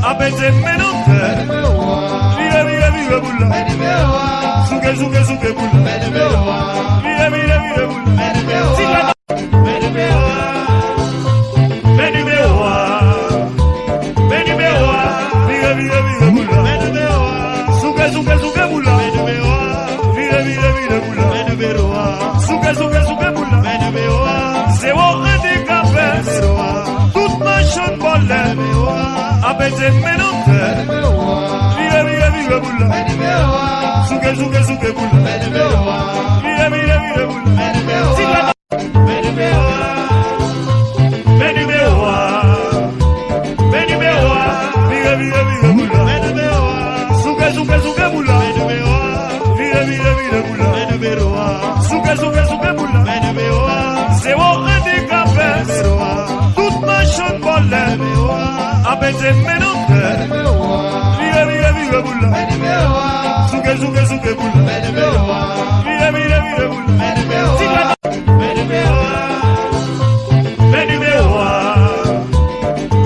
Apete menonte, vive bula, suke bula, vive bula, apete menonte, vive bula, suke bula, vive bula, apete menonte, vive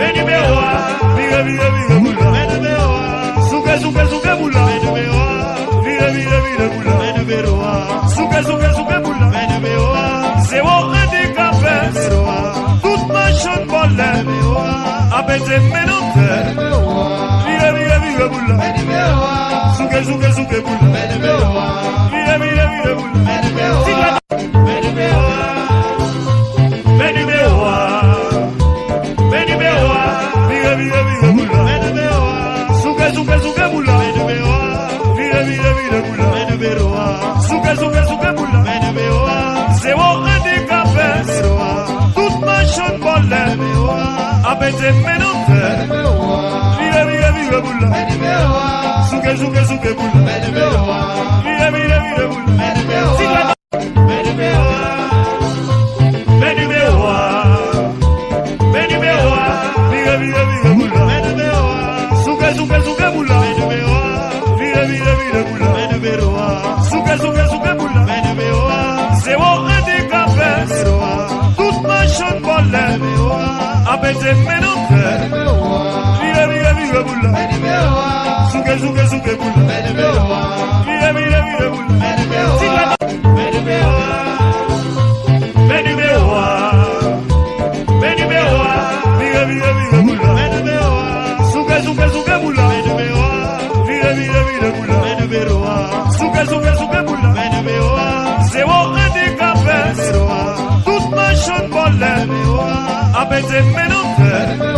bula, suke bula, vive bula, apete menonte, vive bula, suke bula, vive bula, apete menonte, vive bula, suke bula, vive bula, apete menonte, vive bula, suke bula, vive bula, apete menonte,